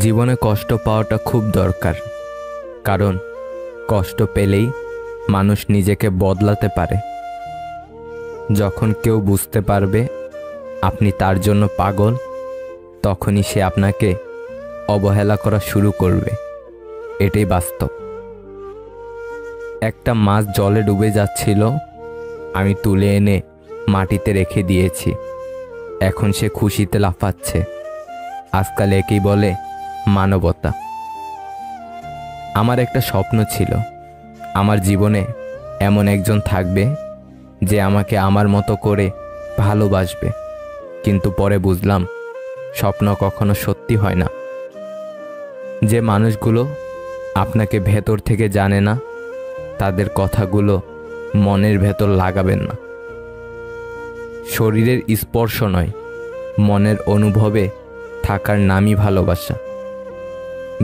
জীবনে কষ্ট পাওয়াটা খুব দরকার, কারণ কষ্ট পেলেই মানুষ নিজেকে বদলাতে পারে। যখন কেউ বুঝতে পারবে আপনি তার জন্য পাগল, তখনই সে আপনাকে অবহেলা করা শুরু করবে। এটাই বাস্তব। একটা মাছ জলে ডুবে যাচ্ছিল, আমি তুলে এনে মাটিতে রেখে দিয়েছি। এখন সে খুশিতে লাফাচ্ছে। আজকাল একেই বলে মানবতা। আমার একটা স্বপ্ন ছিল, আমার জীবনে এমন একজন থাকবে যে আমাকে আমার মতো করে ভালোবাসবে। কিন্তু পরে বুঝলাম স্বপ্ন কখনো সত্যি হয় না। যে মানুষগুলো আপনাকে ভেতর থেকে জানে না, তাদের কথাগুলো মনের ভেতর লাগাবেন না। শরীরের স্পর্শ নয়, মনের অনুভবে থাকার নামই ভালোবাসা।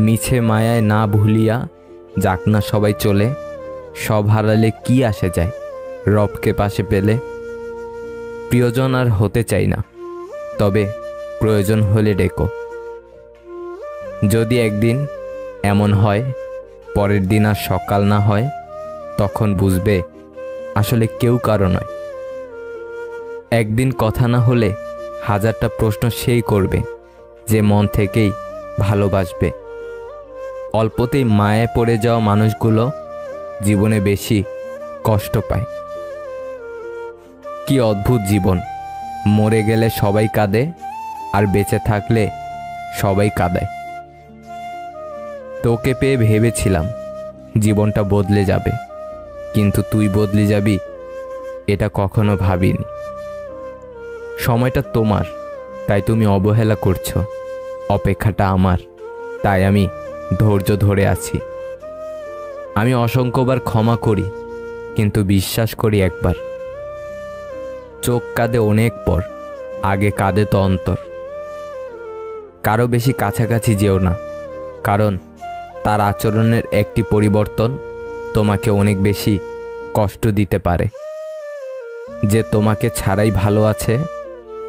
মিছে মায়ায় না ভুলিয়া যাক না সবাই চলে, সব হারালে কি আসে যায় রবকে পাশে পেলে। প্রিয়জন আর হতে চাই না, তবে প্রয়োজন হলে ডেকো। যদি একদিন এমন হয় পরের দিন আর সকাল না হয়, তখন বুঝবে আসলে কেউ কারো নয়। একদিন কথা না হলে হাজারটা প্রশ্ন সেই করবে যে মন থেকেই ভালোবাসবে। অল্পতেই মায়ায় পড়ে যাওয়া মানুষগুলো জীবনে বেশি কষ্ট পায়। কি অদ্ভুত জীবন! মরে গেলে সবাই কাঁদে, আর বেঁচে থাকলে সবাই কাঁদায়। তোকে পেয়ে ভেবেছিলাম জীবনটা বদলে যাবে, কিন্তু তুই বদলে যাবি এটা কখনো ভাবিনি। সময়টা তোমার, তাই তুমি অবহেলা করছো। অপেক্ষাটা আমার, তাই আমি ধৈর্য ধরে আছি। আমি অসংখ্যবার ক্ষমা করি, কিন্তু বিশ্বাস করি একবার। চোখ কাঁদে অনেক পর, আগে কাঁদে তো অন্তর। কারো বেশি কাছাকাছি যেও না, কারণ তার আচরণের একটি পরিবর্তন তোমাকে অনেক বেশি কষ্ট দিতে পারে। যে তোমাকে ছাড়াই ভালো আছে,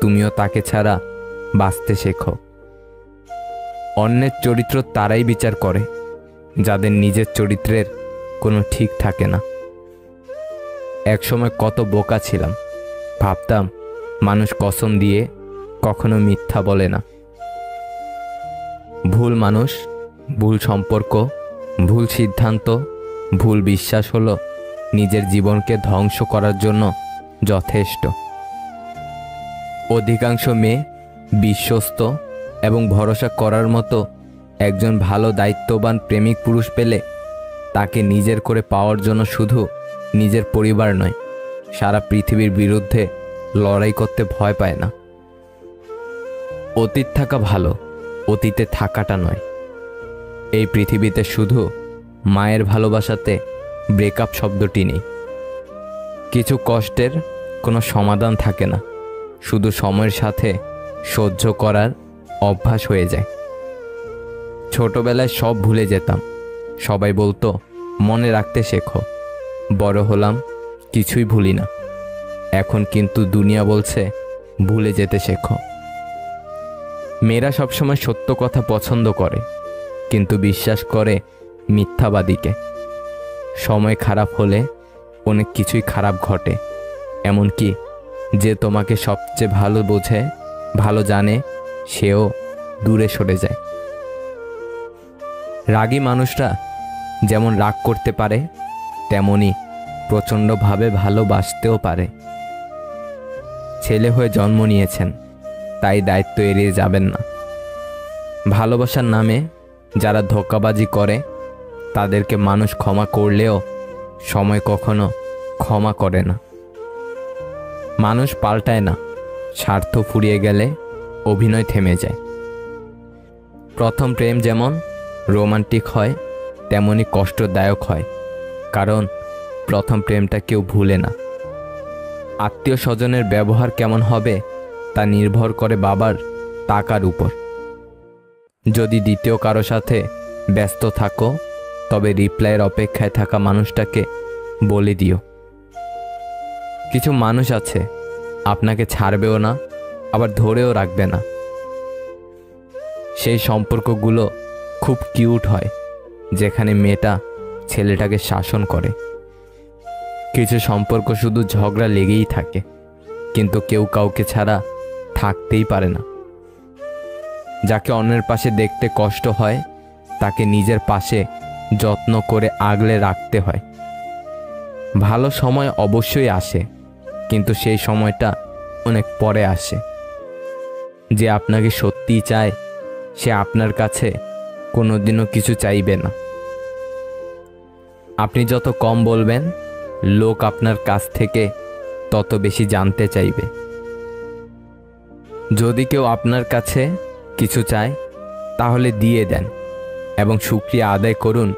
তুমিও তাকে ছাড়া বাঁচতে শেখো। অন্যের চরিত্র তারাই বিচার করে যাদের নিজের চরিত্রের কোনো ঠিক থাকে না। একসময় কত বোকা ছিলাম, ভাবতাম মানুষ কসম দিয়ে কখনো মিথ্যা বলে না। ভুল মানুষ, ভুল সম্পর্ক, ভুল সিদ্ধান্ত, ভুল বিশ্বাস হলো নিজের জীবনকে ধ্বংস করার জন্য যথেষ্ট। অধিকাংশ মেয়ে বিশ্বস্ত এবং ভরসা করার মতো একজন ভালো দায়িত্ববান প্রেমিক পুরুষ পেলে তাকে নিজের করে পাওয়ার জন্য শুধু নিজের পরিবার নয়, সারা পৃথিবীর বিরুদ্ধে লড়াই করতে ভয় পায় না। অতীত থাকা ভালো, অতীতে থাকাটা নয়। এই পৃথিবীতে শুধু মায়ের ভালোবাসাতে ব্রেকআপ শব্দটি নেই। কিছু কষ্টের কোনো সমাধান থাকে না, শুধু সময়ের সাথে সহ্য করার অভ্যাস হয়ে যায়। ছোটবেলায় সব ভুলে যেতাম, সবাই বলতো মনে রাখতে শেখো। বড় হলাম, কিছুই ভুলি না। এখন কিন্তু দুনিয়া বলছে ভুলে যেতে শেখো। মেয়েরা সবসময় সত্য কথা পছন্দ করে, কিন্তু বিশ্বাস করে মিথ্যাবাদীকে। সময় খারাপ হলে অনেক কিছুই খারাপ ঘটে, এমনকি যে তোমাকে সবচেয়ে ভালো বোঝে, ভালো জানে, সেও দূরে সরে যায়। রাগী মানুষরা যেমন রাগ করতে পারে, তেমনি প্রচণ্ডভাবে ভালোবাসতেও পারে। ছেলে হয়ে জন্ম নিয়েছেন, তাই দায়িত্ব এড়িয়ে যাবেন না। ভালোবাসার নামে যারা ধোঁকাবাজি করে, তাদেরকে মানুষ ক্ষমা করলেও সময় কখনো ক্ষমা করে না। মানুষ পাল্টায় না, স্বার্থ ফুরিয়ে গেলে অভিনয় থেমে যায়। প্রথম প্রেম যেমন রোমান্টিক হয়, তেমনি কষ্টদায়ক হয়, কারণ প্রথম প্রেমটা কেউ ভুলে না। আত্মীয় স্বজনের ব্যবহার কেমন হবে তা নির্ভর করে বাবার টাকার উপর। যদি দ্বিতীয় কারো সাথে ব্যস্ত থাকো, তবে রিপ্লাইয়ের অপেক্ষায় থাকা মানুষটাকে বলে দিও। কিছু মানুষ আছে আপনাকে ছাড়বেও না, আবার ধরেও রাখবে না। সেই সম্পর্কগুলো খুব কিউট হয়, যেখানে মেয়েটা ছেলেটাকে শাসন করে। কিছু সম্পর্ক শুধু ঝগড়া লেগেই থাকে, কিন্তু কেউ কাউকে ছাড়া থাকতেই পারে না। যাকে অন্যের পাশে দেখতে কষ্ট হয়, তাকে নিজের পাশে যত্ন করে আগলে রাখতে হয়। ভালো সময় অবশ্যই আসে, কিন্তু সেই সময়টা অনেক পরে আসে। যে আপনাকে সত্যিই চায়, সে আপনার কাছে কোনোদিনও কিছু চাইবে না। আপনি যত কম বলবেন, লোক আপনার কাছ থেকে তত বেশি জানতে চাইবে। যদি কেউ আপনার কাছে কিছু চায়, তাহলে দিয়ে দেন এবং শুকরিয়া আদায় করুন,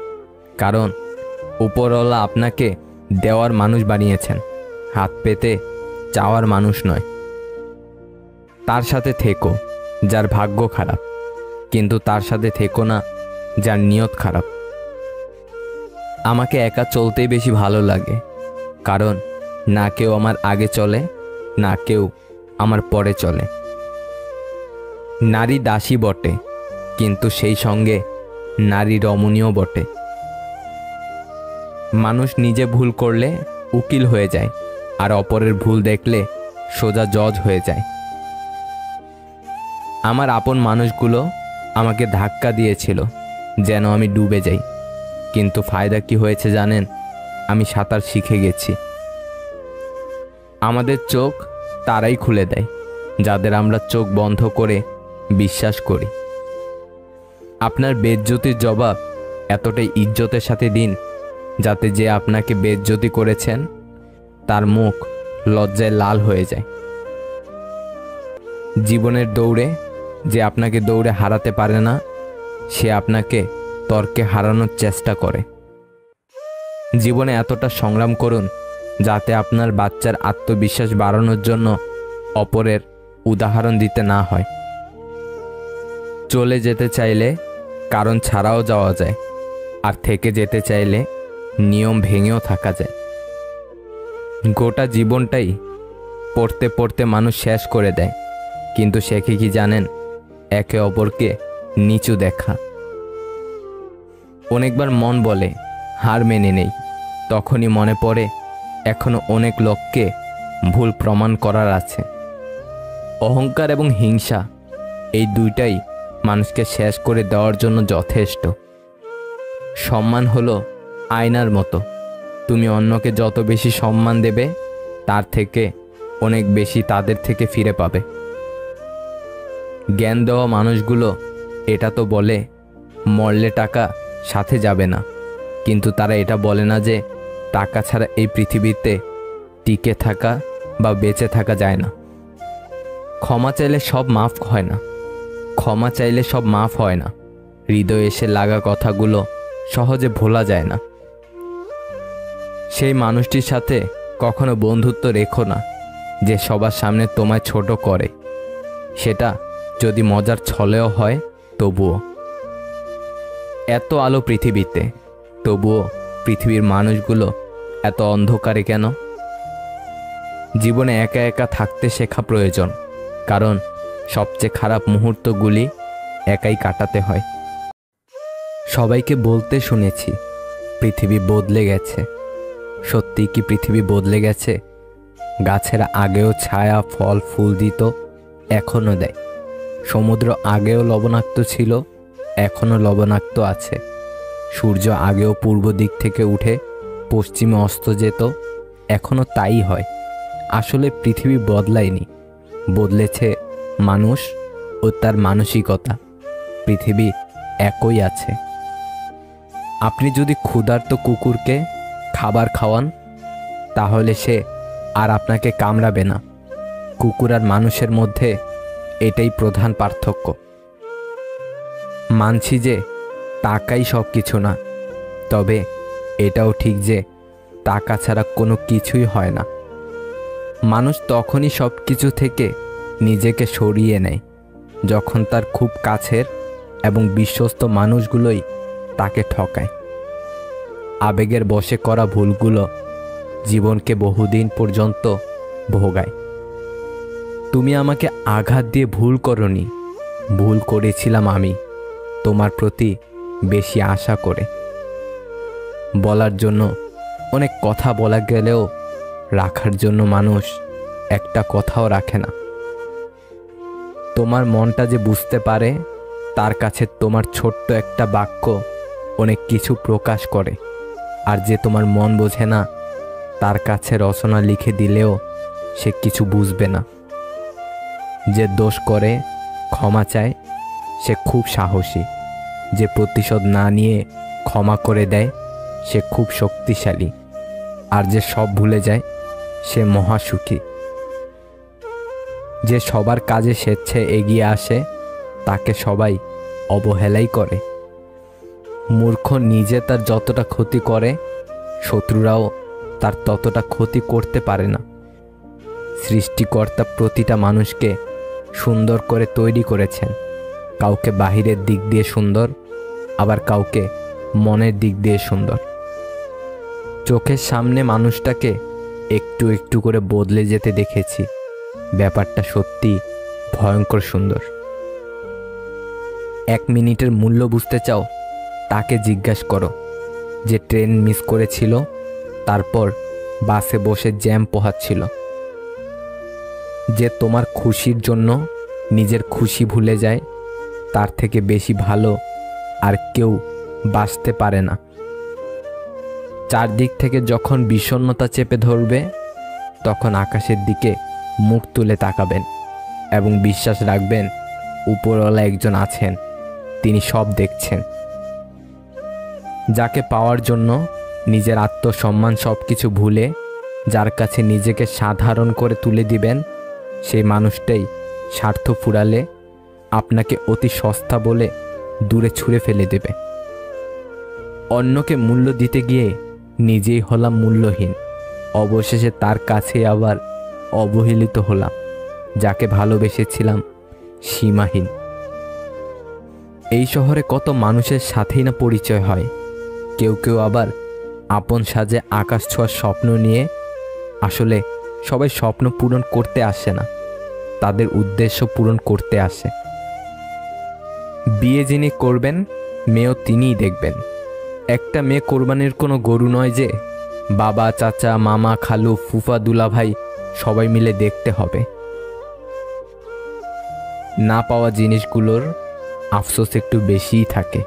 কারণ উপরওয়ালা আপনাকে দেওয়ার মানুষ বানিয়েছেন, হাত পেতে চাওয়ার মানুষ নয়। তার সাথে থেকো যার ভাগ্য খারাপ, কিন্তু তার সাথে থেকো না যার নিয়ত খারাপ। আমাকে একা চলতেই বেশি ভালো লাগে, কারণ না কেউ আমার আগে চলে, না কেউ আমার পরে চলে। নারী দাসী বটে, কিন্তু সেই সঙ্গে নারী রমণীয় বটে। মানুষ নিজে ভুল করলে উকিল হয়ে যায়, আর অপরের ভুল দেখলে সোজা জজ হয়ে যায়। আমার আপন মানুষগুলো আমাকে ধাক্কা দিয়েছিল যেন আমি ডুবে যাই, কিন্তু ফায়দা কি হয়েছে জানেন? আমি সাঁতার শিখে গেছি। আমাদের চোখ তারাই খুলে দেয় যাদের আমরা চোখ বন্ধ করে বিশ্বাস করি। আপনার বেইজ্জতির জবাব এতটাই ইজ্জতের সাথে দিন, যাতে যে আপনাকে বেইজ্জতি করেছেন তার মুখ লজ্জায় লাল হয়ে যায়। জীবনের দৌড়ে যে আপনাকে দৌড়ে হারাতে পারে না, সে আপনাকে তর্কে হারানোর চেষ্টা করে। জীবনে এতটা সংগ্রাম করুন যাতে আপনার বাচ্চার আত্মবিশ্বাস বাড়ানোর জন্য অপরের উদাহরণ দিতে না হয়। চলে যেতে চাইলে কারণ ছাড়াও যাওয়া যায়, আর থেকে যেতে চাইলে নিয়ম ভেঙেও থাকা যায়। গোটা জীবনটাই পড়তে পড়তে মানুষ শেষ করে দেয়, কিন্তু শেখে কি জানেন? একে অপরকে নিচু দেখা। অনেকবার মন বলে হার মেনে নেই, তখনই মনে পড়ে এখনো অনেক লোককে ভুল প্রমাণ করার আছে। অহংকার এবং হিংসা, এই দুইটাই মানুষকে শেষ করে দেওয়ার জন্য যথেষ্ট। সম্মান হলো আয়নার মতো, তুমি অন্যকে যত বেশি সম্মান দেবে, তার থেকে অনেক বেশি তাদের থেকে ফিরে পাবে। জ্ঞান দেওয়া মানুষগুলো এটা তো বলে মরলে টাকা সাথে যাবে না, কিন্তু তারা এটা বলে না যে টাকা ছাড়া এই পৃথিবীতে টিকে থাকা বা বেঁচে থাকা যায় না। ক্ষমা চাইলে সব মাফ হয় না, ক্ষমা চাইলে সব মাফ হয় না। হৃদয়ে এসে লাগা কথাগুলো সহজে ভোলা যায় না। সেই মানুষটির সাথে কখনো বন্ধুত্ব রেখো না যে সবার সামনে তোমায় ছোট করে, সেটা যদি মজার ছলেও হয় তবুও। এত আলো পৃথিবীতে, তবুও পৃথিবীর মানুষগুলো এত অন্ধকারে কেন? জীবনে একা একা থাকতে শেখা প্রয়োজন, কারণ সবচেয়ে খারাপ মুহূর্তগুলি একাই কাটাতে হয়। সবাইকে বলতে শুনেছি পৃথিবী বদলে গেছে। সত্যি কি পৃথিবী বদলে গেছে? গাছেরা আগেও ছায়া ফল ফুল দিত, এখনও দেয়। সমুদ্র আগেও লবণাক্ত ছিল, এখনও লবণাক্ত আছে। সূর্য আগেও পূর্ব দিক থেকে উঠে পশ্চিমে অস্ত যেত, এখনও তাই হয়। আসলে পৃথিবী বদলায়নি, বদলেছে মানুষ ও তার মানসিকতা। পৃথিবী একই আছে। আপনি যদি ক্ষুধার্ত কুকুরকে খাবার খাওয়ান, তাহলে সে আর আপনাকে কামড়াবে না। কুকুর আর মানুষের মধ্যে এটাই প্রধান পার্থক্য। মানছি যে টাকাই সব কিছু না, তবে এটাও ঠিক যে টাকা ছাড়া কোনো কিছুই হয় না। মানুষ তখনই সব কিছু থেকে নিজেকে সরিয়ে নেয় যখন তার খুব কাছের এবং বিশ্বস্ত মানুষগুলোই তাকে ঠকায়। আবেগের বশে করা ভুলগুলো জীবনকে বহুদিন পর্যন্ত ভোগায়। তুমি আমাকে আঘাত দিয়ে ভুল করনি, ভুল করেছিলাম আমি তোমার প্রতি বেশি আশা করে। বলার জন্য অনেক কথা বলা গেলেও রাখার জন্য মানুষ একটা কথাও রাখে না। তোমার মনটা যে বুঝতে পারে তার কাছে তোমার ছোট্ট একটা বাক্য অনেক কিছু প্রকাশ করে, আর যে তোমার মন বোঝে না তার কাছে রচনা লিখে দিলেও সে কিছু বুঝবে না। যে দোষ করে ক্ষমা চায় সে খুব সাহসী, যে প্রতিশোধ না নিয়ে ক্ষমা করে দেয় সে খুব শক্তিশালী, আর যে সব ভুলে যায় সে মহাসুখী। যে সবার কাজে স্বেচ্ছায় এগিয়ে আসে তাকে সবাই অবহেলাই করে। মূর্খ নিজে তার যতটা ক্ষতি করে শত্রুরাও তার ততটা ক্ষতি করতে পারে না। সৃষ্টিকর্তা প্রতিটা মানুষকে সুন্দর করে তৈরি করেছেন, কাউকে বাহিরের দিক দিয়ে সুন্দর, আবার কাউকে মনের দিক দিয়ে সুন্দর। চোখের সামনে মানুষটাকে একটু একটু করে বদলে যেতে দেখেছি, ব্যাপারটা সত্যি ভয়ঙ্কর সুন্দর। 1 মিনিটের মূল্য বুঝতে চাও, তাকে জিজ্ঞাসা করো যে ট্রেন মিস করেছিল, তারপর বাসে বসে জ্যাম পোহাচ্ছিল। যে তোমার খুশির জন্য নিজের খুশি ভুলে যায়, তার থেকে বেশি ভালো আর কেউ বাঁচতে পারে না। চারদিক থেকে যখন বিষণ্ণতা চেপে ধরবে তখন আকাশের দিকে মুখ তুলে তাকাবেন এবং বিশ্বাস রাখবেন উপরওয়ালা একজন আছেন, তিনি সব দেখছেন। যাকে পাওয়ার জন্য নিজের আত্মসম্মান সব কিছু ভুলে যার কাছে নিজেকে সাধারণ করে তুলে দিবেন, সেই মানুষটাই স্বার্থ ফুরালে আপনাকে অতি সস্তা বলে দূরে ছুঁড়ে ফেলে দেবে। অন্যকে মূল্য দিতে গিয়ে নিজেই হলাম মূল্যহীন, অবশেষে তার কাছে আবার অবহেলিত হলাম। যাকে ভালোবেসেছিলাম সীমাহীন। এই শহরে কত মানুষের সাথেই না পরিচয় হয়, কেউ কেউ আবার আপন সাজে আকাশ ছোঁয়ার স্বপ্ন নিয়ে। আসলে সবাই স্বপ্ন পূরণ করতে আসে না, তাদের উদ্দেশ্য পূরণ করতে আসে। বিয়ে যিনি করবেন মেয়েও তিনিই দেখবেন। একটা মেয়ে কোরবানির কোনো গরু নয় যে বাবা, চাচা, মামা, খালু, ফুফা, দুলাভাই সবাই মিলে দেখতে হবে। না পাওয়া জিনিসগুলোর আফসোস একটু বেশিই থাকে।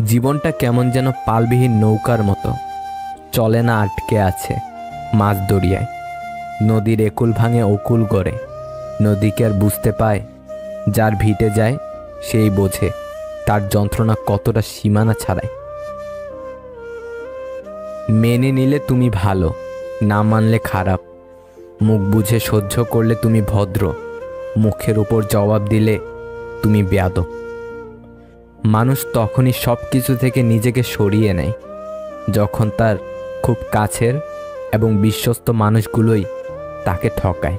জীবনটা কেমন যেন পালবিহীন নৌকার মতো, চলে না, আটকে আছে মাঝ দরিয়ায়। নদীর একুল ভাঙে অকুল গড়ে, নদীকে আর বুঝতে পায় যার ভিটে যায় সেই বোঝে তার যন্ত্রণা কতটা সীমানা ছাড়ায়। মেনে নিলে তুমি ভালো, না মানলে খারাপ। মুখ বুঝে সহ্য করলে তুমি ভদ্র, মুখের উপর জবাব দিলে তুমি বেয়াদব। মানুষ তখনই সব কিছু থেকে নিজেকে সরিয়ে নেয় যখন তার খুব কাছের এবং বিশ্বস্ত মানুষগুলোই তাকে ঠকায়।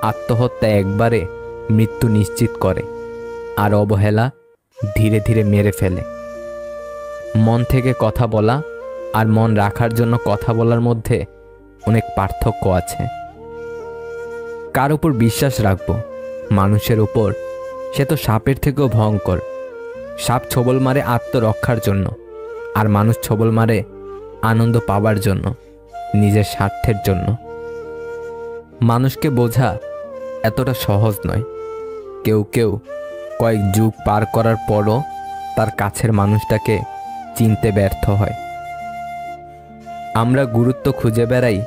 আত্মহত্যা একবারে মৃত্যু নিশ্চিত করে, আর অবহেলা ধীরে ধীরে মেরে ফেলে। মন থেকে কথা বলা আর মন রাখার জন্য কথা বলার মধ্যে অনেক পার্থক্য আছে। কার উপর বিশ্বাস রাখবো? মানুষের উপর? সে তো সাপের থেকেও ভয়ঙ্কর। সাপ ছোবল মারে আত্মরক্ষার জন্য, আর মানুষ ছোবল মারে আনন্দ পাবার জন্য, নিজের স্বার্থের জন্য। মানুষকে বোঝা এতটা সহজ নয়। কেউ কেউ কয়েক যুগ পার করার পরও তার কাছের মানুষটাকে চিনতে ব্যর্থ হয়। আমরা গুরুত্ব খুঁজে বেড়াই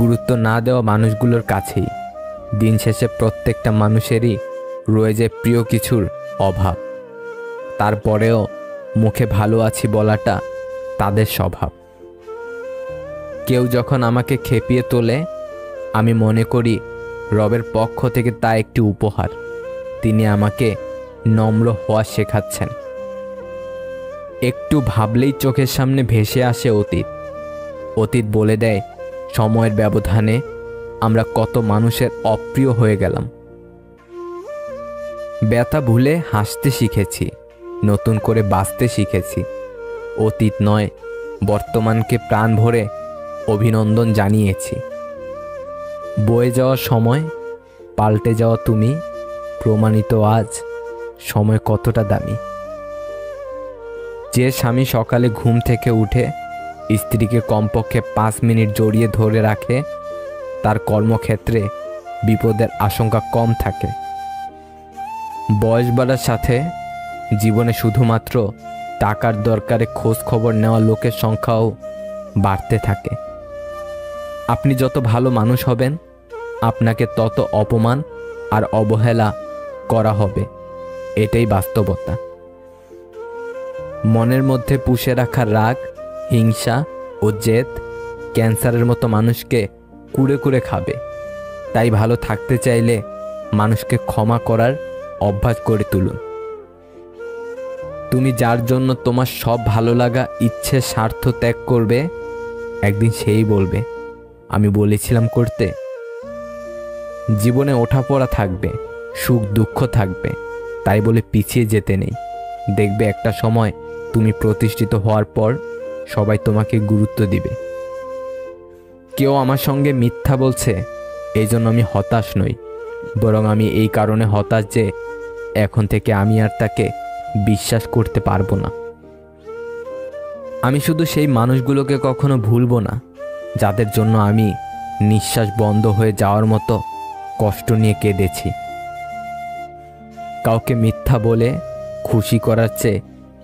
গুরুত্ব না দেওয়া মানুষগুলোর কাছেই। দিন শেষে প্রত্যেকটা মানুষেরই রয়ে যায় প্রিয় কিছুর অভাব। তারপরেও মুখে ভালো আছি বলাটা তাদের স্বভাব। কেউ যখন আমাকে খেপিয়ে তোলে আমি মনে করি রবের পক্ষ থেকে তা একটি উপহার। তিনি আমাকে নম্র হওয়া শেখাচ্ছেন। একটু ভাবলেই চোখের সামনে ভেসে আসে অতীত। অতীত বলে দেয় সময়ের ব্যবধানে আমরা কত মানুষের অপ্রিয় হয়ে গেলাম। ব্যথা ভুলে হাসতে শিখেছি, নতুন করে বাঁচতে শিখেছি। অতীত নয়, বর্তমানকে প্রাণ ভরে অভিনন্দন জানিয়েছি। বয়ে যাওয়া সময়, পাল্টে যাওয়া তুমি, প্রমাণিত আজ সময় কতটা দামি। যে স্বামী সকালে ঘুম থেকে উঠে স্ত্রীকে কমপক্ষে 5 মিনিট জড়িয়ে ধরে রাখে, তার কর্মক্ষেত্রে বিপদের আশঙ্কা কম থাকে। বয়স বাড়ার সাথে জীবনে শুধুমাত্র টাকার দরকারে খোঁজ খবর নেওয়া লোকের সংখ্যাও বাড়তে থাকে। আপনি যত ভালো মানুষ হবেন, আপনাকে তত অপমান আর অবহেলা করা হবে। এটাই বাস্তবতা। মনের মধ্যে পুষে রাখা রাগ, হিংসা ও জেদ ক্যান্সারের মতো মানুষকে কুড়ে কুড়ে খাবে। তাই ভালো থাকতে চাইলে মানুষকে ক্ষমা করার অভ্যাস করে তুলুন। তুমি যার জন্য তোমার সব ভালো লাগা, ইচ্ছে, স্বার্থ ত্যাগ করবে, একদিন সেই বলবে, আমি বলেছিলাম করতে। জীবনে ওঠাপড়া থাকবে, সুখ দুঃখ থাকবে, তাই বলে পিছিয়ে যেতে নেই। দেখবে একটা সময় তুমি প্রতিষ্ঠিত হওয়ার পর সবাই তোমাকে গুরুত্ব দিবে। কেউ আমার সঙ্গে মিথ্যা বলছে, এই জন্য আমি হতাশ নই, বরং আমি এই কারণে হতাশ যে এখন থেকে আমি আর তাকে বিশ্বাস করতে পারবো না। আমি শুধু সেই মানুষগুলোকে কখনো ভুলবো না যাদের জন্য আমি নিঃশ্বাস বন্ধ হয়ে যাওয়ার মতো কষ্ট নিয়ে কেঁদেছি। কাউকে মিথ্যা বলে খুশি করার চেয়ে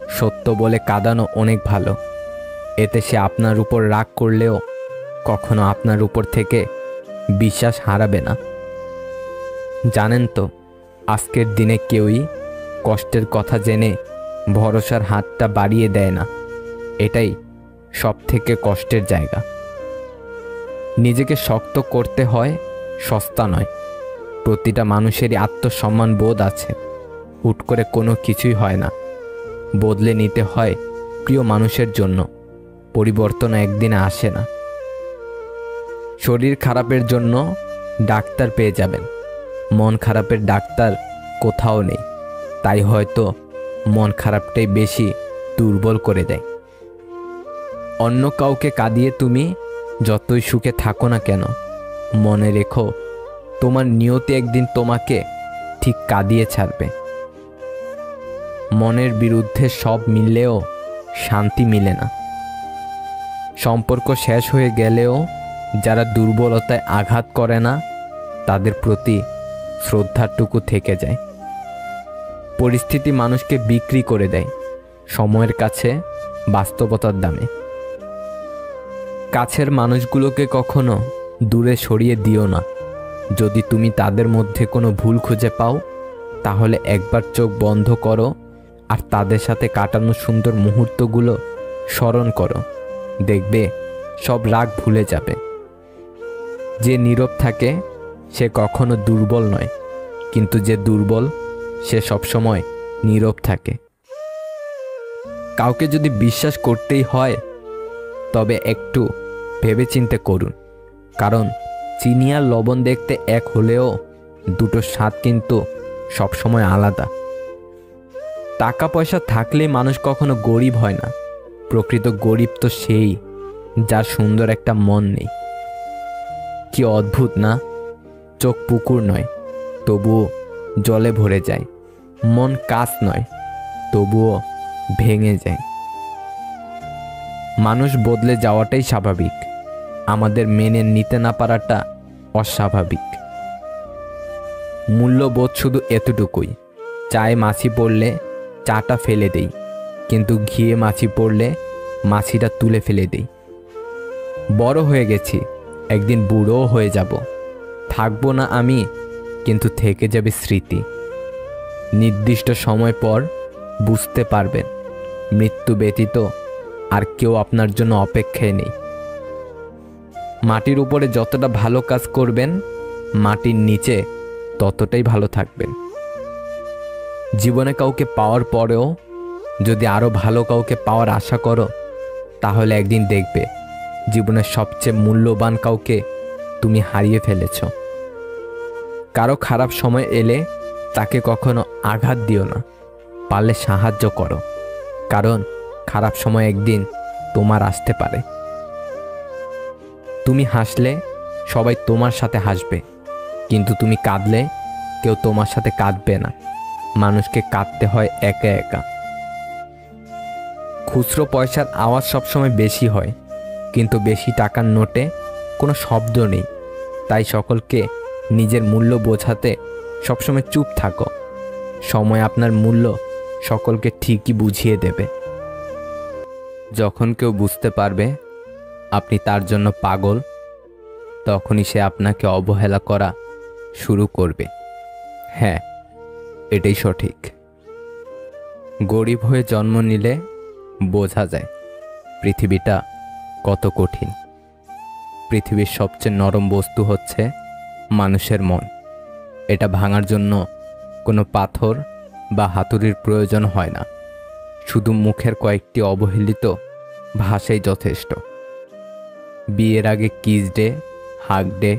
সত্য বলে কাঁদানো অনেক ভালো। এতে সে আপনার উপর রাগ করলেও কখনো আপনার উপর থেকে বিশ্বাস হারাবে না। জানেন তো, আজকের দিনে কেউই কষ্টের কথা জেনে ভরসার হাতটা বাড়িয়ে দেয় না। এটাই সব থেকে কষ্টের জায়গা। নিজেকে শক্ত করতে হয়, সস্তা নয়। প্রতিটা মানুষেরই আত্মসম্মান বোধ আছে। হুট করে কোনো কিছুই হয় না। বদলে নিতে হয় প্রিয় মানুষের জন্য। পরিবর্তন একদিনে আসে না। শরীর খারাপের জন্য ডাক্তার পেয়ে যাবেন, মন খারাপের ডাক্তার কোথাও নেই। তাই হয়তো মন খারাপটাই বেশি দুর্বল করে দেয়। অন্য কাউকে কাঁদিয়ে তুমি যতই সুখে থাকো না কেন, মনে রেখো তোমার নিয়তি একদিন তোমাকে ঠিক কাঁদিয়ে ছাড়বে। মনের বিরুদ্ধে সব মিললেও শান্তি মিলে না। সম্পর্ক শেষ হয়ে গেলেও যারা দুর্বলতায় আঘাত করে না, তাদের প্রতি শ্রদ্ধাটুকু থেকে যায়। পরিস্থিতি মানুষকে বিক্রি করে দেয় সময়ের কাছে, বাস্তবতার দামে। কাছের মানুষগুলোকে কখনো দূরে সরিয়ে দিও না। যদি তুমি তাদের মধ্যে কোনো ভুল খুঁজে পাও, তাহলে একবার চোখ বন্ধ করো আর তাদের সাথে কাটানো সুন্দর মুহূর্তগুলো স্মরণ করো। দেখবে সব রাগ ভুলে যাবে। যে নীরব থাকে সে কখনো দুর্বল নয়, কিন্তু যে দুর্বল সে সবসময় নীরব থাকে। কাউকে যদি বিশ্বাস করতেই হয়, তবে একটু ভেবেচিন্তে করুন। কারণ চিনি আর লবণ দেখতে এক হলেও দুটো স্বাদ কিন্তু সবসময় আলাদা। টাকা পয়সা থাকলেই মানুষ কখনো গরিব হয় না। প্রকৃত গরিব তো সেই যার সুন্দর একটা মন নেই। কি অদ্ভুত না? চোখ পুকুর নয়, তবুও জলে ভরে যায়। মন কাঁচ নয়, তবুও ভেঙে যায়। মানুষ বদলে যাওয়াটাই স্বাভাবিক, আমাদের মেনে নিতে না পারাটা অস্বাভাবিক। মূল্যবোধ শুধু এতটুকুই, চায়ে মাছি পড়লে চাটা ফেলে দেই, কিন্তু ঘিয়ে মাছি পড়লে মাছিটা তুলে ফেলে দেই। বড় হয়ে গেছি, একদিন বুড়োও হয়ে যাব। থাকবো না আমি, কিন্তু থেকে যাবে স্মৃতি। নির্দিষ্ট সময় পর বুঝতে পারবেন, মৃত্যু ব্যতীত আর কেউ আপনার জন্য অপেক্ষায় নেই। মাটির উপরে যতটা ভালো কাজ করবেন, মাটির নিচে ততটাই ভালো থাকবেন। জীবনে কাউকে পাওয়ার পরেও যদি আরও ভালো কাউকে পাওয়ার আশা করো, তাহলে একদিন দেখবে জীবনের সবচেয়ে মূল্যবান কাউকে তুমি হারিয়ে ফেলেছ। কারো খারাপ সময় এলে তাকে কখনো আঘাত দিও না, পারলে সাহায্য করো। কারণ খারাপ সময় একদিন তোমার আসতে পারে। তুমি হাসলে সবাই তোমার সাথে হাসবে, কিন্তু তুমি কাঁদলে কেউ তোমার সাথে কাঁদবে না। মানুষকে কাঁদতে হয় একা একা। খুচরো পয়সার আওয়াজ সবসময় বেশি হয়, কিন্তু বেশি টাকার নোটে কোনো শব্দ নেই। তাই সকলকে নিজের মূল্য বোঝাতে সবসময় চুপ থাকো। সময় আপনার মূল্য সকলকে ঠিকই বুঝিয়ে দেবে। যখন কেউ বুঝতে পারবে আপনি তার জন্য পাগল, তখনই সে আপনাকে অবহেলা করা শুরু করবে। হ্যাঁ, এটাই সঠিক। গরিব হয়ে জন্ম নিলে বোঝা যায় পৃথিবীটা কত কঠিন। পৃথিবীর সবচেয়ে নরম বস্তু হচ্ছে মানুষের মন। এটা ভাঙার জন্য কোনো পাথর বা হাতুড়ির প্রয়োজন হয় না। শুধু মুখের কয়েকটি অবহেলিত ভাষাই যথেষ্ট। বিয়ের আগে kiss day, hug day,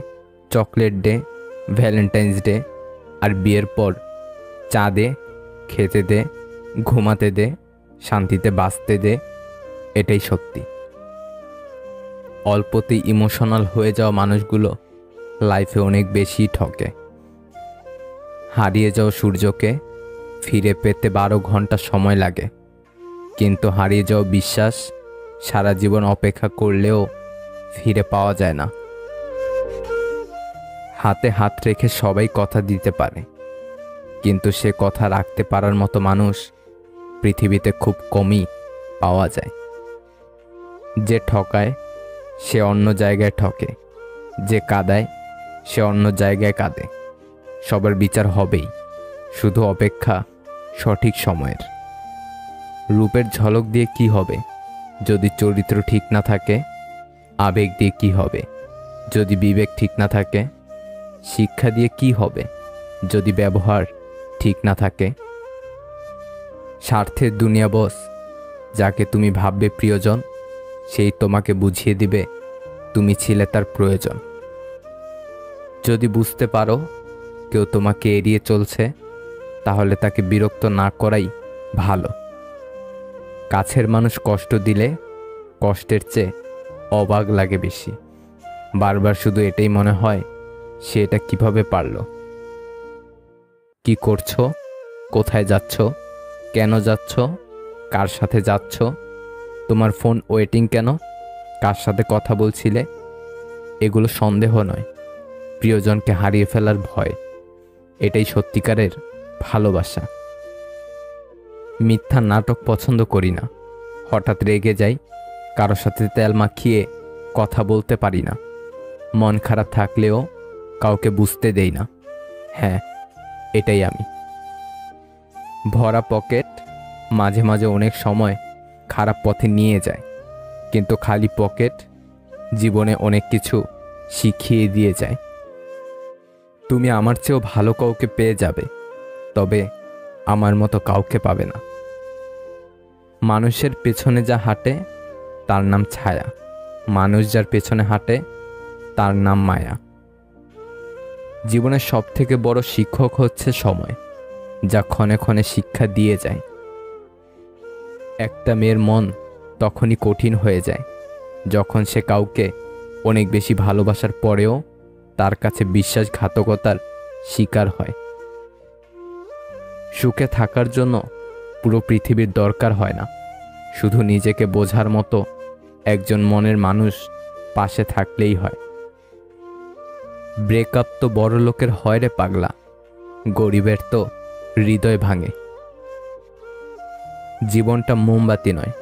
chocolate day, Valentine's day, আর বিয়ের পর চা দে, খেতে দে, ঘুমাতে দে, শান্তিতে বাঁচতে দে। এটাই সত্যি। অল্পতেই ইমোশনাল হয়ে যাওয়া মানুষগুলো লাইফে অনেক বেশি ঠকে। হারিয়ে যাওয়া সূর্যকে ফিরে পেতে 12 ঘন্টা সময় লাগে, কিন্তু হারিয়ে যাওয়া বিশ্বাস সারা জীবন অপেক্ষা করলেও ফিরে পাওয়া যায় না। হাতে হাত রেখে সবাই কথা দিতে পারে, কিন্তু সে কথা রাখতে পারার মতো মানুষ পৃথিবীতে খুব কমই পাওয়া যায়। যে ঠকায় সে অন্য জায়গায় ঠকে, যে কাঁদায় সে অন্য জায়গায় কাঁদে। সবার বিচার হবেই, শুধু অপেক্ষা সঠিক সময়ের। রূপের ঝলক দিয়ে কি হবে যদি চরিত্র ঠিক না থাকে? আবেগ দিয়ে কি হবে যদি বিবেক ঠিক না থাকে? শিক্ষা দিয়ে কি হবে যদি ব্যবহার ঠিক না থাকে? স্বার্থের দুনিয়া বস, যাকে তুমি ভাববে প্রিয়জন, সেই তোমাকে বুঝিয়ে দিবে তুমি ছিলে তার প্রয়োজন। যদি বুঝতে পারো কেউ তোমাকে এড়িয়ে চলছে, তাহলে তাকে বিরক্ত না করাই ভালো। কাছের মানুষ কষ্ট দিলে কষ্টের চেয়ে অবাক লাগে বেশি। বারবার শুধু এটাই মনে হয়, সে এটা কিভাবে পারল। কি করছো, কোথায় যাচ্ছ, কেন যাচ্ছ, কার সাথে যাচ্ছ, তোমার ফোন ওয়েটিং কেন, কার সাথে কথা বলছিলে? এগুলো সন্দেহ নয়, প্রিয়জনকে হারিয়ে ফেলার ভয়। এটাই সত্যিকারের ভালোবাসা। মিথ্যা নাটক পছন্দ করি না। হঠাৎ রেগে যাই, কারোর সাথে তেল মাখিয়ে কথা বলতে পারি না। মন খারাপ থাকলেও কাউকে বুঝতে দেই না। হ্যাঁ, এটাই আমি। ভরা পকেট মাঝে মাঝে অনেক সময় খারাপ পথে নিয়ে যায়, কিন্তু খালি পকেট জীবনে অনেক কিছু শিখিয়ে দিয়ে যায়। তুমি আমার চেয়েও ভালো কাউকে পেয়ে যাবে, তবে আমার মতো কাউকে পাবে না। মানুষের পেছনে যা হাঁটে তার নাম ছায়া, মানুষ যার পেছনে হাঁটে তার নাম মায়া। জীবনের সবথেকে বড় শিক্ষক হচ্ছে সময়, যা ক্ষণে ক্ষণে শিক্ষা দিয়ে যায়। একটা মেয়ের মন তখনই কঠিন হয়ে যায় যখন সে কাউকে অনেক বেশি ভালোবাসার পরেও তার কাছে বিশ্বাসঘাতকতার শিকার হয়। সুখে থাকার জন্য পুরো পৃথিবীর দরকার হয় না, শুধু নিজেকে বোঝার মতো একজন মনের মানুষ পাশে থাকলেই হয়। ব্রেকআপ তো বড় লোকের হয় রে পাগলা, গরিবের তো হৃদয় ভাঙে। জীবনটা মোমবাতি নয়,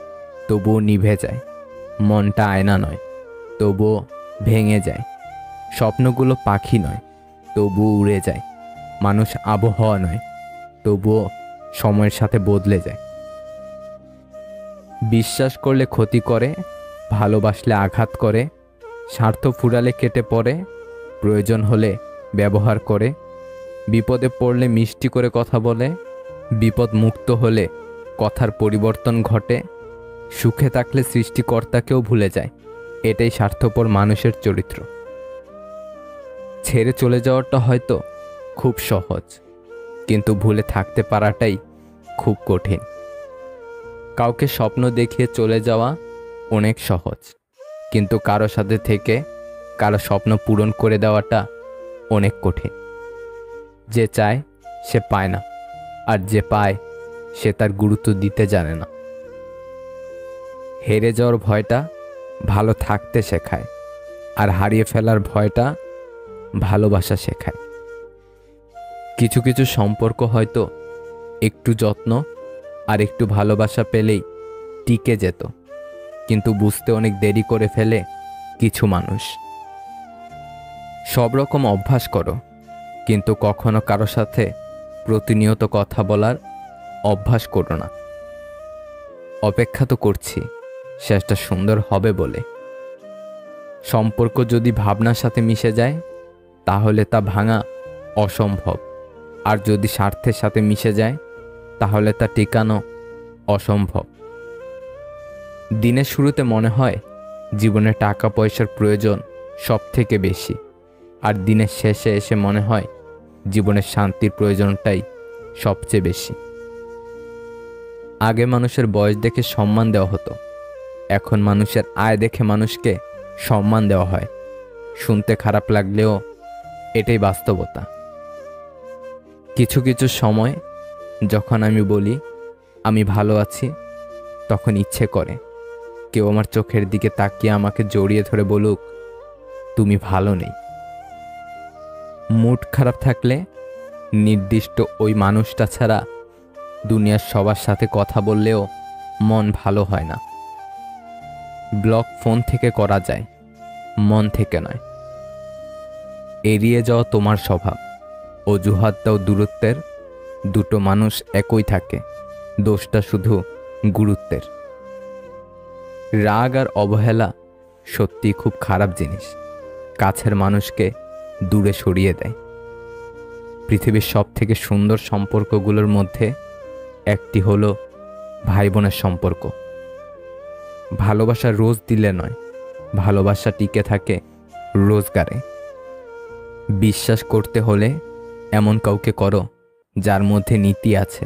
তবুও নিভে যায়। মনটা আয়না নয়, তবুও ভেঙে যায়। স্বপ্নগুলো পাখি নয়, তবুও উড়ে যায়। মানুষ আবহাওয়া নয়, তবুও সময়ের সাথে বদলে যায়। বিশ্বাস করলে ক্ষতি করে, ভালোবাসলে আঘাত করে, স্বার্থ ফুরালে কেটে পড়ে, প্রয়োজন হলে ব্যবহার করে, বিপদে পড়লে মিষ্টি করে কথা বলে, বিপদ মুক্ত হলে কথার পরিবর্তন ঘটে, সুখে থাকলে সৃষ্টিকর্তাকেও ভুলে যায়। এটাই স্বার্থপর মানুষের চরিত্র। ছেড়ে চলে যাওয়াটা হয়তো খুব সহজ, কিন্তু ভুলে থাকতে পারাটাই খুব কঠিন। কাউকে স্বপ্ন দেখিয়ে চলে যাওয়া অনেক সহজ, কিন্তু কারো সাথে থেকে কারো স্বপ্ন পূরণ করে দেওয়াটা অনেক কঠিন। যে চায় সে পায় না, আর যে পায় সে তার গুরুত্ব দিতে জানে না। হেরে যাওয়ার ভয়টা ভালো থাকতে শেখায়, আর হারিয়ে ফেলার ভয়টা ভালোবাসা শেখায়। কিছু কিছু সম্পর্ক হয়তো একটু যত্ন আর একটু ভালোবাসা পেলেই টিকে যেত, কিন্তু বুঝতে অনেক দেরি করে ফেলে কিছু মানুষ। সব রকম অভ্যাস করো, কিন্তু কখনো কারো সাথে প্রতিনিয়ত কথা বলার অভ্যাস করো না। অপেক্ষা তো করছি শেষটা সুন্দর হবে বলে। সম্পর্ক যদি ভাবনার সাথে মিশে যায় তাহলে তা ভাঙা অসম্ভব, আর যদি স্বার্থের সাথে মিশে যায় তাহলে তা টিকানো অসম্ভব। দিনের শুরুতে মনে হয় জীবনে টাকা পয়সার প্রয়োজন সব থেকে বেশি, আর দিনের শেষে এসে মনে হয় জীবনের শান্তির প্রয়োজনটাই সবচেয়ে বেশি। আগে মানুষের বয়স দেখে সম্মান দেওয়া হতো, এখন মানুষের আয় দেখে মানুষকে সম্মান দেওয়া হয়। শুনতে খারাপ লাগলেও এটাই বাস্তবতা। কিছু কিছু সময় যখন আমি বলি আমি ভালো আছি, তখন ইচ্ছে করে কেউ আমার চোখের দিকে তাকিয়ে আমাকে জড়িয়ে ধরে বলুক তুমি ভালো নেই। মুড খারাপ থাকলে নির্দিষ্ট ওই মানুষটা ছাড়া দুনিয়ার সবার সাথে কথা বললেও মন ভালো হয় না। ব্লক ফোন থেকে করা যায়, মন থেকে নয়। এড়িয়ে যাওয়া তোমার স্বভাব, অজুহাত দাও দূরত্বের। দুটো মানুষ একই থাকে, দোষটা শুধু গুরুত্বের। রাগ আর অবহেলা সত্যি খুব খারাপ জিনিস, কাছের মানুষকে দূরে সরিয়ে দেয়। পৃথিবীর সব থেকে সুন্দর সম্পর্কগুলোর মধ্যে একটি হলো ভাই বোনের সম্পর্ক। ভালোবাসা রোজ দিলে নয়, ভালোবাসা টিকে থাকে রোজগারে। বিশ্বাস করতে হলে এমন কাউকে করো যার মধ্যে নীতি আছে,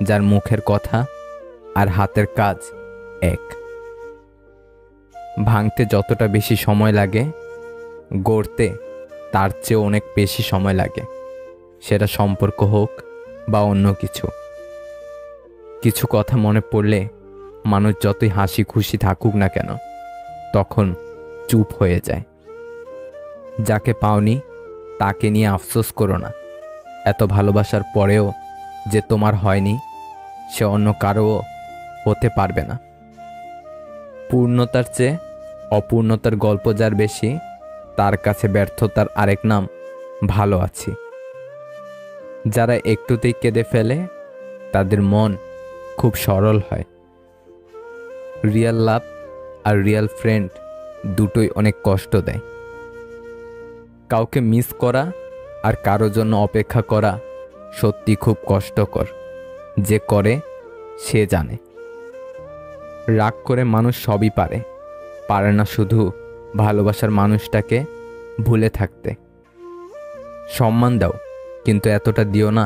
যার মুখের কথা আর হাতের কাজ এক। ভাঙতে যতটা বেশি সময় লাগে, গড়তে তার চেয়ে অনেক বেশি সময় লাগে, সেটা সম্পর্ক হোক বা অন্য কিছু। কিছু কথা মনে পড়লে মানুষ যতই হাসি খুশি থাকুক না কেন তখন চুপ হয়ে যায়। যাকে পাওনি তাকে নিয়ে আফসোস করো না। এত ভালোবাসার পরেও যে তোমার হয়নি সে অন্য কারো হতে পারবে না। পূর্ণতার চেয়ে অপূর্ণতার গল্প যার বেশি, তার কাছে ব্যর্থতার আরেক নাম ভালো আছি। যারা একটুতেই কেঁদে ফেলে তাদের মন খুব সরল হয়। রিয়েল লাভ আর রিয়েল ফ্রেন্ড দুটোই অনেক কষ্ট দেয়। কাউকে মিস করা আর কারো জন্য অপেক্ষা করা সত্যি খুব কষ্টকর। যে করে সে জানে। রাগ করে মানুষ সবই পারে, পারে না শুধু ভালোবাসার মানুষটাকে ভুলে থাকতে। সম্মান দাও, কিন্তু এতটা দিও না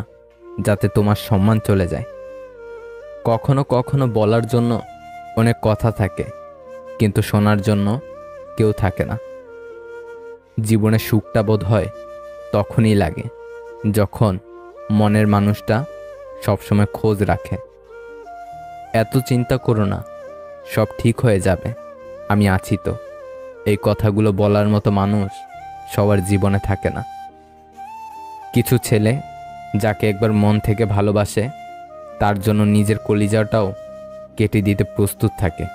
যাতে তোমার সম্মান চলে যায়। কখনো কখনো বলার জন্য অনেক কথা থাকে, কিন্তু শোনার জন্য কেউ থাকে না। জীবনে সুখটা বোধ হয় তখনই লাগে যখন মনের মানুষটা সবসময় খোঁজ রাখে। এত চিন্তা করো না, সব ঠিক হয়ে যাবে, আমি আছি তো। এই কথাগুলো বলার মতো মানুষ সবার জীবনে থাকে না। কিছু ছেলে যাকে একবার মন থেকে ভালোবাসে তার জন্য নিজের কলিজাটাও কেটে দিতে প্রস্তুত থাকে।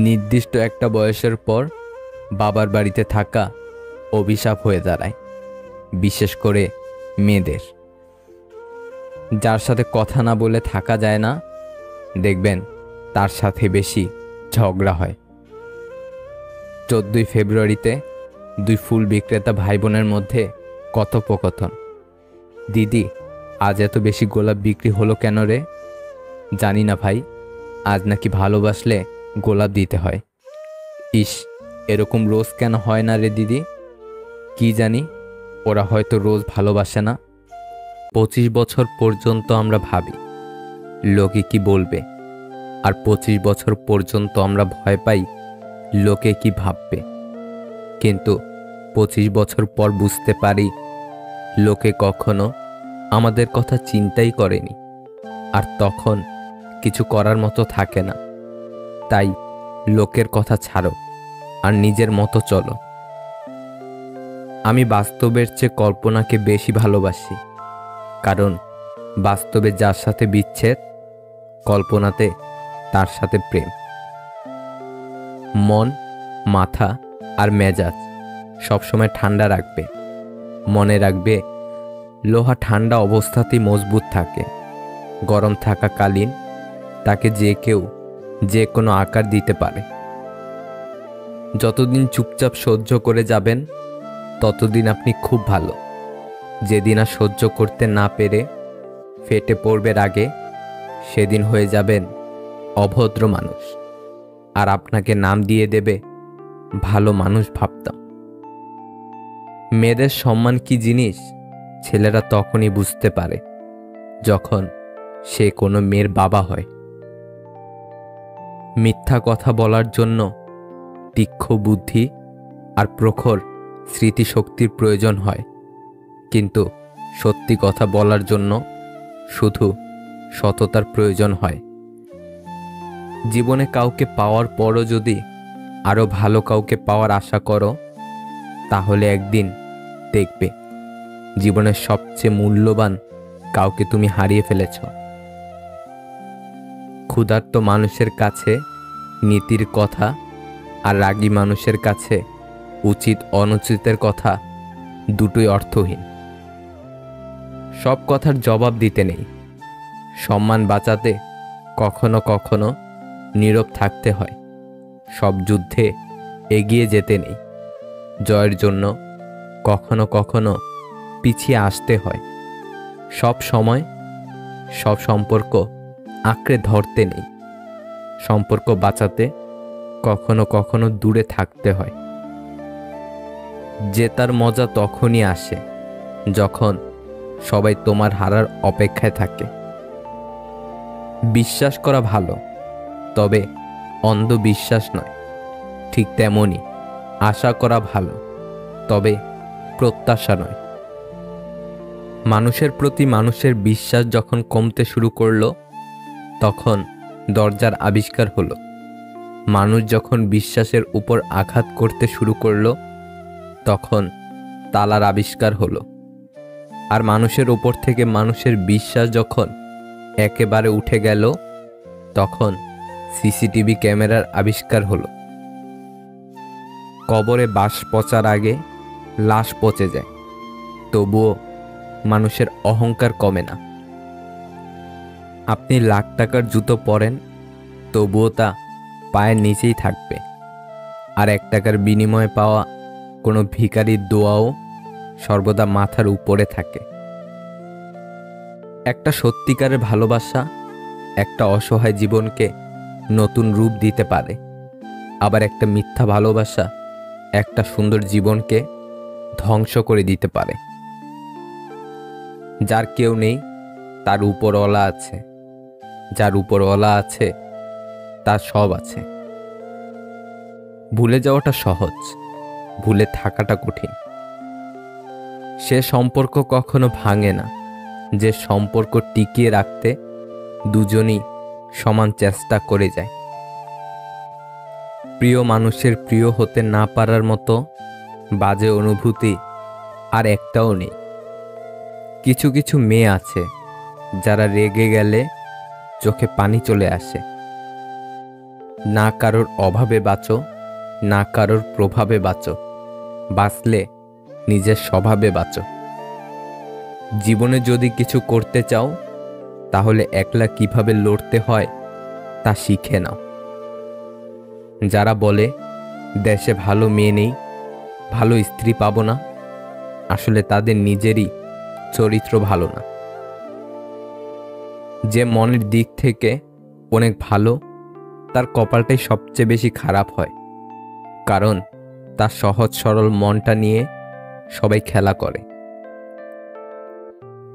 নির্দিষ্ট একটা বয়সের পর বাবার বাড়িতে থাকা অভিশাপ হয়ে দাঁড়ায়, বিশেষ করে মেয়েদের। যার সাথে কথা না বলে থাকা যায় না, দেখবেন তার সাথে বেশি ঝগড়া হয়। 14 ফেব্রুয়ারিতে দুই ফুল বিক্রেতা ভাই বোনের মধ্যে কথোপকথন। দিদি, আজ এত বেশি গোলাপ বিক্রি হলো কেন রে? জানি না ভাই, আজ নাকি ভালোবাসলে গোলাপ দিতে হয়। ইস, এরকম রোজ কেন হয় না রে দিদি? কি জানি, ওরা হয়তো রোজ ভালোবাসে না। 25 বছর পর্যন্ত আমরা ভাবি লোকে কি বলবে, আর 25 বছর পর্যন্ত আমরা ভয় পাই লোকে কি ভাববে। কিন্তু 25 বছর পর বুঝতে পারি লোকে কখনো আমাদের কথা চিন্তাই করেনি, আর তখন কিছু করার মতো থাকে না। তাই লোকের কথা ছাড়ো আর নিজের মতো চলো। আমি বাস্তবের চেয়ে কল্পনাকে বেশি ভালোবাসি, কারণ বাস্তবে যার সাথে বিচ্ছেদ, কল্পনাতে তার সাথে প্রেম। মন, মাথা আর মেজাজ সবসময় ঠান্ডা রাখবে। মনে রাখবে, লোহা ঠান্ডা অবস্থাতেই মজবুত থাকে। গরম থাকাকালীন তাকে যে কেউ যে কোনো আকার দিতে পারে। যতদিন চুপচাপ সহ্য করে যাবেন, ততদিন আপনি খুব ভালো। যেদিন আর সহ্য করতে না পেরে ফেটে পড়বে আগে, সেদিন হয়ে যাবেন অভদ্র মানুষ, আর আপনাকে নাম দিয়ে দেবে ভালো মানুষ ভাবতাম। মেয়েদের সম্মান কি জিনিস ছেলেরা তখনই বুঝতে পারে, যখন সে কোনো মেয়ের বাবা হয়। মিথ্যা কথা বলার জন্য তীক্ষ্ণ বুদ্ধি আর প্রখর স্মৃতিশক্তির প্রয়োজন হয়, কিন্তু সত্যি কথা বলার জন্য শুধু সততার প্রয়োজন হয়। জীবনে কাউকে পাওয়ার পরও যদি আরও ভালো কাউকে পাওয়ার আশা করো, তাহলে একদিন দেখবে জীবনের সবচেয়ে মূল্যবান কাউকে তুমি হারিয়ে ফেলেছ। ক্ষুধার্ত মানুষের কাছে নীতির কথা আর রাগী মানুষের কাছে উচিত অনুচিতের কথা দুটোই অর্থহীন। সব কথার জবাব দিতে নেই। সম্মান বাঁচাতে কখনো কখনো নীরব থাকতে হয়। সব যুদ্ধে এগিয়ে যেতে নেই। জয়ের জন্য কখনো কখনো পিছিয়ে আসতে হয়। সব সময় সব সম্পর্ক আঁকড়ে ধরতে নেই। সম্পর্ক বাঁচাতে কখনো কখনো দূরে থাকতে হয়। জেতার মজা তখনই আসে যখন সবাই তোমার হারার অপেক্ষায় থাকে। বিশ্বাস করা ভালো, তবে অন্ধবিশ্বাস নয়। ঠিক তেমনই আশা করা ভালো, তবে প্রত্যাশা নয়। মানুষের প্রতি মানুষের বিশ্বাস যখন কমতে শুরু করলো, তখন দরজার আবিষ্কার হলো। মানুষ যখন বিশ্বাসের উপর আঘাত করতে শুরু করলো, তখন তালার আবিষ্কার হলো। আর মানুষের উপর থেকে মানুষের বিশ্বাস যখন একেবারে উঠে গেল, তখন সিসিটিভি ক্যামেরার আবিষ্কার হলো। কবরে বাঁশ পচার আগে লাশ পচে যায়, তবুও মানুষের অহংকার কমে না। আপনি লাখ টাকার জুতো পরেন, তবুও তা পায়ের নিচেই থাকবে। আর 1 টাকার বিনিময়ে পাওয়া কোনো ভিখারির দোয়াও সর্বদা মাথার উপরে থাকে। একটা সত্যিকারের ভালোবাসা একটা অসহায় জীবনকে নতুন রূপ দিতে পারে। আবার একটা মিথ্যা ভালোবাসা একটা সুন্দর জীবনকে ধ্বংস করে দিতে পারে। যার কেউ নেই, তার উপরওয়ালা আছে। যার উপরওয়ালা আছে, তার সব আছে। ভুলে যাওয়াটা সহজ, ভুলে থাকাটা কঠিন। সে সম্পর্ক কখনো ভাঙে না যে সম্পর্ক টিকিয়ে রাখতে দুজনই সমান চেষ্টা করে যায়। প্রিয় মানুষের প্রিয় হতে না পারার মতো বাজে অনুভূতি আর একটাও নেই। কিছু কিছু মেয়ে আছে যারা রেগে গেলে চোখে পানি চলে আসে। না কারোর অভাবে বাঁচো, না কারোর প্রভাবে বাঁচো, বাঁচলে নিজের স্বভাবে বাঁচো। জীবনে যদি কিছু করতে চাও, তাহলে একলা কিভাবে লড়তে হয় তা শিখে নাও। যারা বলে দেশে ভালো মেয়ে নেই, ভালো স্ত্রী পাবো না, আসলে তাদের নিজেরই চরিত্র ভালো না। যে মনের দিক থেকে অনেক ভালো, তার কপালটাই সবচেয়ে বেশি খারাপ হয়, কারণ তার সহজ সরল মনটা নিয়ে সবাই খেলা করে।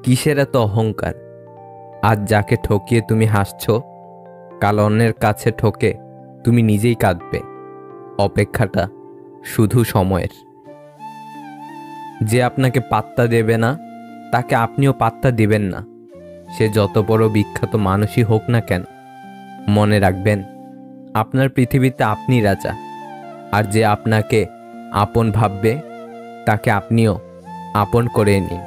কিসের এত অহংকার? আজ যাকে ঠকিয়ে তুমি হাসছো, কাল অন্যের কাছে ঠকে তুমি নিজেই কাঁদবে। অপেক্ষাটা শুধু সময়ের। যে আপনাকে পাত্তা দেবে না, তাকে আপনিও পাত্তা দিবেন না। সে যত বড় বিখ্যাত মানুষই হোক না কেন, মনে রাখবেন আপনার পৃথিবীতে আপনি রাজা। আর যে আপনাকে আপন ভাববে তাকে আপনিও আপন করে নিন।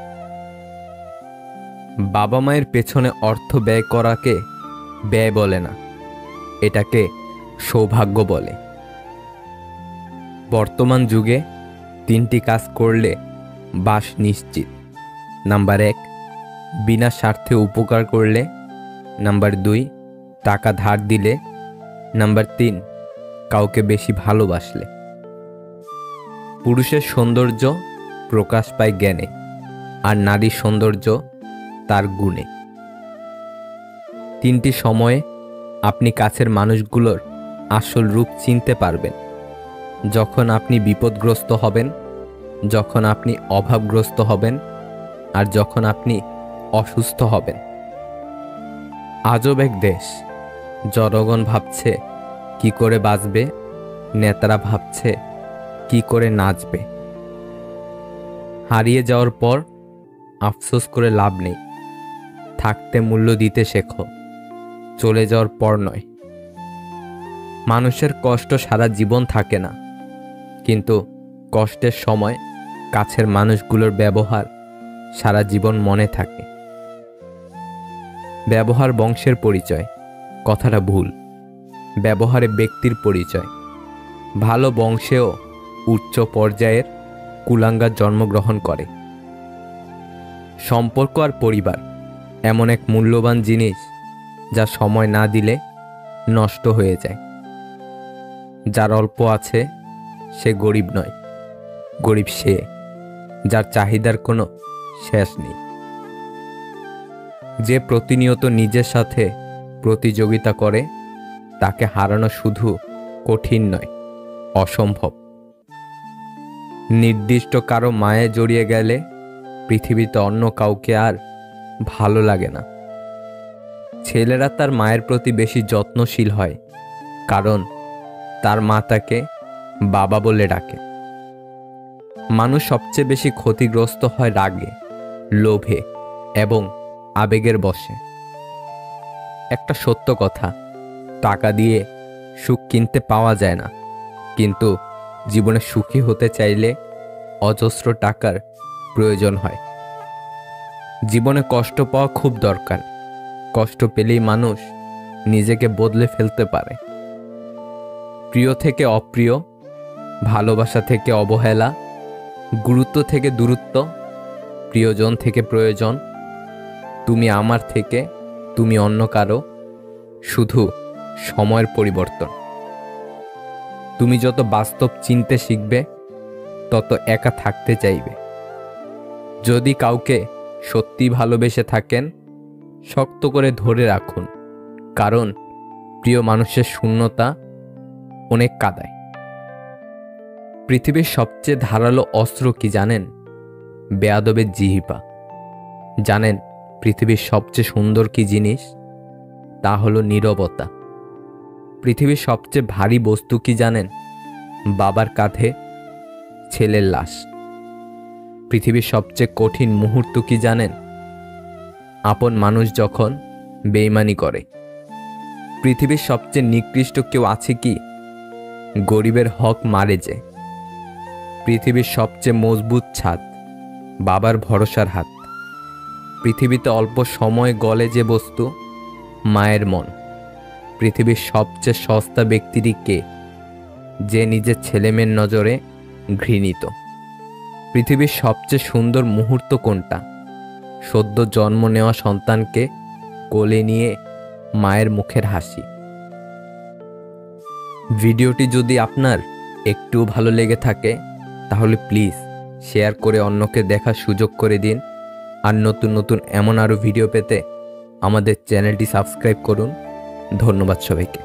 বাবা মায়ের পেছনে অর্থ ব্যয় করাকে ব্যয় বলে না, এটাকে সৌভাগ্য বলে। বর্তমান যুগে 3টি কাজ করলে বাস নিশ্চিত। নাম্বার 1, বিনা স্বার্থে উপকার করলে। নাম্বার 2, টাকা ধার দিলে। নাম্বার 3, কাউকে বেশি ভালোবাসলে। পুরুষের সৌন্দর্য প্রকাশ পায় জ্ঞানে, আর নারীর সৌন্দর্য তার গুণে। 3টি সময়ে আপনি কাছের মানুষগুলোর আসল রূপ চিনতে পারবেন। যখন আপনি বিপদগ্রস্ত হবেন, যখন আপনি অভাবগ্রস্ত হবেন, আর যখন আপনি অসুস্থ হবেন। আজব এক দেশ, জনগণ ভাবছে কি করে বাঁচবে, নেতারা ভাবছে কি করে নাচবে। হারিয়ে যাওয়ার পর আফসোস করে লাভ নেই, থাকতে মূল্য দিতে শেখো, চলে যাওয়ার পর নয়। মানুষের কষ্ট সারা জীবন থাকে না, কিন্তু কষ্টের সময় কাছের মানুষগুলোর ব্যবহার সারা জীবন মনে থাকে। ব্যবহার বংশের পরিচয়, কথাটা ভুল। ব্যবহারে ব্যক্তির পরিচয়। ভালো বংশেও উচ্চ পর্যায়ের কুলাঙ্গার জন্মগ্রহণ করে। সম্পর্ক আর পরিবার এমন এক মূল্যবান জিনিস যা সময় না দিলে নষ্ট হয়ে যায়। যার অল্প আছে সে গরিব নয়, গরিব সে যার চাহিদার কোনো শেষ নেই। যে প্রতিনিয়ত নিজের সাথে প্রতিযোগিতা করে তাকে হারানো শুধু কঠিন নয়, অসম্ভব। নির্দিষ্ট কারো মায়ে জড়িয়ে গেলে পৃথিবীতে অন্য কাউকে আর ভালো লাগে না। ছেলেরা তার মায়ের প্রতি বেশি যত্নশীল হয়, কারণ তার মা তাকে বাবা বলে ডাকে। মানুষ সবচেয়ে বেশি ক্ষতিগ্রস্ত হয় রাগে, লোভে এবং আবেগের বশে। একটা সত্য কথা, টাকা দিয়ে সুখ কিনতে পাওয়া যায় না, কিন্তু জীবনে সুখী হতে চাইলে অজস্র টাকার প্রয়োজন হয়। জীবনে কষ্ট পাওয়া খুব দরকার। কষ্ট পেলেই মানুষ নিজেকে বদলে ফেলতে পারে। প্রিয় থেকে অপ্রিয়, ভালোবাসা থেকে অবহেলা, গুরুত্ব থেকে দূরত্ব, প্রিয়জন থেকে প্রয়োজন, তুমি আমার থেকে তুমি অন্য কারো, শুধু সময়ের পরিবর্তন। তুমি যত বাস্তব চিনতে শিখবে তত একা থাকতে চাইবে। যদি কাউকে সত্যি ভালোবেসে থাকেন, শক্ত করে ধরে রাখুন, কারণ প্রিয় মানুষের শূন্যতা অনেক কাঁদায়। পৃথিবীর সবচেয়ে ধারালো অস্ত্র কি জানেন? বেয়াদবের জিহ্বা। জানেন পৃথিবীর সবচেয়ে সুন্দর কি জিনিস? তা হলো নীরবতা। পৃথিবীর সবচেয়ে ভারী বস্তু কি জানেন? বাবার কাঁধে ছেলের লাশ। পৃথিবীর সবচেয়ে কঠিন মুহূর্ত কি জানেন? আপন মানুষ যখন বেইমানি করে। পৃথিবীর সবচেয়ে নিকৃষ্ট কেউ আছে কি? গরিবের হক মারে যে। পৃথিবীর সবচেয়ে মজবুত ছাদ বাবার ভরসার হাত। পৃথিবীতে অল্প সময় গলে যে বস্তু, মায়ের মন। পৃথিবীর সবচেয়ে সস্তা ব্যক্তিটি কে? যে নিজের ছেলেমেয়ের নজরে ঘৃণিত। পৃথিবীর সবচেয়ে সুন্দর মুহূর্ত কোনটা? সদ্য জন্ম নেওয়া সন্তানকে কোলে নিয়ে মায়ের মুখের হাসি। ভিডিওটি যদি আপনার একটু ভালো লেগে থাকে তাহলে প্লিজ শেয়ার করে অন্যকে দেখার সুযোগ করে দিন। আর নতুন নতুন এমন আরও ভিডিও পেতে আমাদের চ্যানেলটি সাবস্ক্রাইব করুন। ধন্যবাদ সবাইকে।